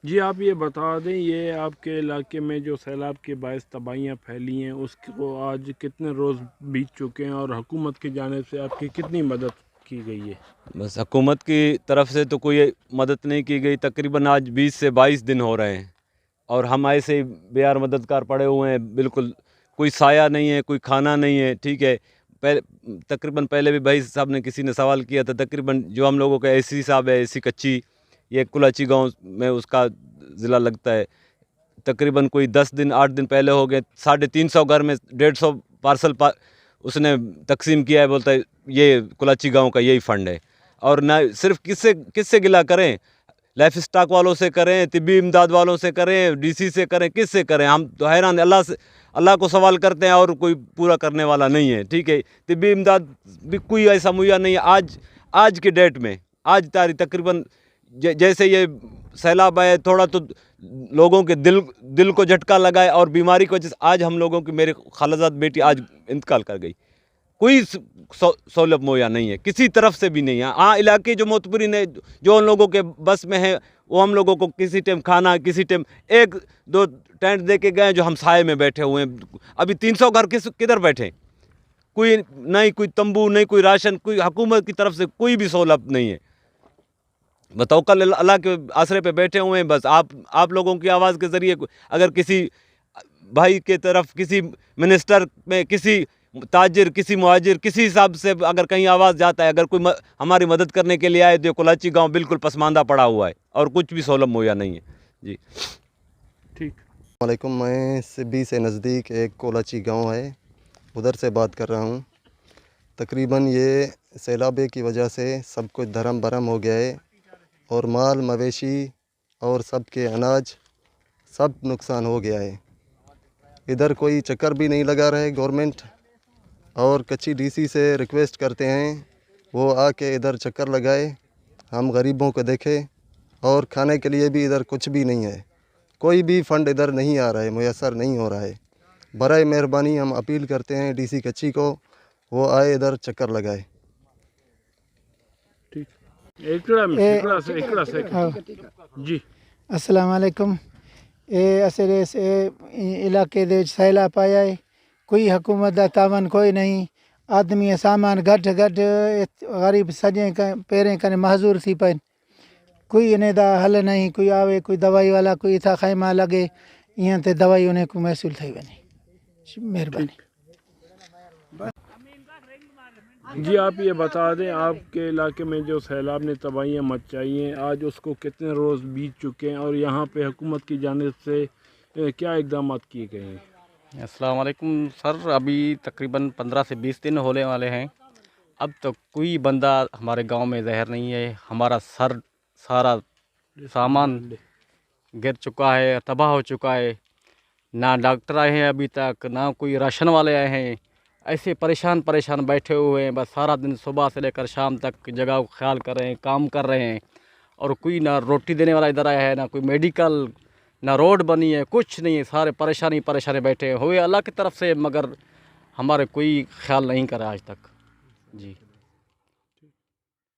جی آپ یہ بتا دیں، یہ آپ کے علاقے میں جو سیلاب کے باعث تباہیاں پھیلی ہیں اس کو آج کتنے روز بیت چکے ہیں اور حکومت کی جانب سے آپ کی کتنی مدد کی گئی ہے؟ بس حکومت کی طرف سے تو کوئی مدد نہیں کی گئی، تقریباً آج 20 سے 22 دن ہو رہے ہیں اور ہم ایسے بے یار مددگار پڑے ہوئے ہیں، بالکل کوئی سایہ نہیں ہے، کوئی کھانا نہیں ہے، ٹھیک ہے۔ تقریباً پہلے بھی بھائی صاحب نے کسی نے سوال کیا تھا، تقریباً جو ہم لوگوں کا اے سی صاحب ہے، اے سی کچی، یہ کلاچی گاؤں میں اس کا ضلع لگتا ہے، تقریباً کوئی 10 دن 8 دن پہلے ہو گئے، 350 گھر میں 150 پارسل اس نے تقسیم کیا ہے، بولتا ہے یہ کلاچی گاؤں کا یہی فنڈ ہے۔ اور نہ صرف کس سے گلا کریں، لائف اسٹاک والوں سے کریں، طبی امداد والوں سے کریں، ڈی سی سے کریں، کس سے کریں؟ ہم تو حیران اللہ کو سوال کرتے ہیں اور کوئی پورا کرنے والا نہیں ہے، ٹھیک ہے۔ طبی امداد بھی کوئی ایسا مہیا نہیں ہے آج کی ڈیٹ میں، آج تاریخ تقریباً جیسے یہ سیلاب آئے، تھوڑا تو لوگوں کے دل کو جھٹکا لگائے اور بیماری کی وجہ سے آج ہم لوگوں کی، میرے خالزاد بیٹی آج انتقال کر گئی، کوئی سہولت مہیا نہیں ہے، کسی طرف سے بھی نہیں ہے۔ ہاں علاقے جو معتبرین ہیں، جو ان لوگوں کے بس میں ہے، وہ ہم لوگوں کو کسی ٹائم کھانا، کسی ٹائم 1-2 ٹینٹ دے کے گئے جو ہم سائے میں بیٹھے ہوئے ہیں۔ ابھی 300 گھر کدھر بیٹھے؟ کوئی نہیں، کوئی تمبو نہیں، کوئی راشن، کوئی حکومت کی طرف سے کوئی بھی سہولت نہیں ہے۔ بتوکل اللہ کے آسرے پہ بیٹھے ہوئے ہیں۔ بس آپ لوگوں کی آواز کے ذریعے اگر کسی بھائی کے طرف، کسی منسٹر میں، کسی تاجر، کسی مہاجر، کسی حساب سے اگر کہیں آواز جاتا ہے، اگر کوئی ہماری مدد کرنے کے لیے آئے، تو کلاچی گاؤں بالکل پسماندہ پڑا ہوا ہے اور کچھ بھی سہولت مہیا نہیں ہے۔ جی ٹھیک۔ السلام علیکم، میں سبی سے نزدیک ایک کولاچی گاؤں ہے، ادھر سے بات کر رہا ہوں۔ تقریباً یہ سیلابے کی وجہ سے سب کچھ دھرم برم ہو گیا ہے اور مال مویشی اور سب کے اناج سب نقصان ہو گیا ہے۔ ادھر کوئی چکر بھی نہیں لگا رہے گورنمنٹ، اور کچی ڈی سی سے ریکویسٹ کرتے ہیں وہ آ کے ادھر چکر لگائے، ہم غریبوں کو دیکھے، اور کھانے کے لیے بھی ادھر کچھ بھی نہیں ہے، کوئی بھی فنڈ ادھر نہیں آ رہا ہے، میسر نہیں ہو رہا ہے۔ برائے مہربانی ہم اپیل کرتے ہیں ڈی سی کچی کو، وہ آئے ادھر چکر لگائے۔ ٹھیک۔ جی السلام علیکم۔ اصل علاقے دے سیلاب آیا ہے، کوئی حکومت دا تعاون کوئی نہیں، آدمی سامان گھٹ غریب سجیں پیریں کنے محضور تھی پین، کوئی انہیں دا حل نہیں، کوئی آوے، کوئی دوائی والا، کوئی تھا خیمہ لگے، یہاں تے دوائی انہیں کو محصول تھی بنی۔ مہربانی۔ جی آپ یہ بتا دیں، آپ کے علاقے میں جو سیلاب نے تباہیاں مچائی ہیں، آج اس کو کتنے روز بیت چکے ہیں اور یہاں پہ حکومت کی جانب سے کیا اقدامات کیے گئے ہیں؟ السلام علیکم سر، ابھی تقریباً 15 سے 20 دن ہونے والے ہیں، اب تک کوئی بندہ ہمارے گاؤں میں ظاہر نہیں ہے۔ ہمارا سارا سامان گر چکا ہے، تباہ ہو چکا ہے، نہ ڈاکٹر آئے ہیں ابھی تک، نہ کوئی راشن والے آئے ہیں، ایسے پریشان بیٹھے ہوئے ہیں، بس سارا دن صبح سے لے کر شام تک جگہ کو خیال کر رہے ہیں، کام کر رہے ہیں، اور کوئی نہ روٹی دینے والا ادھر آیا ہے، نہ کوئی میڈیکل، نہ روڈ بنی ہے، کچھ نہیں ہے، سارے پریشانی بیٹھے ہوئے اللہ کی طرف سے، مگر ہمارے کوئی خیال نہیں کرا آج تک۔ جی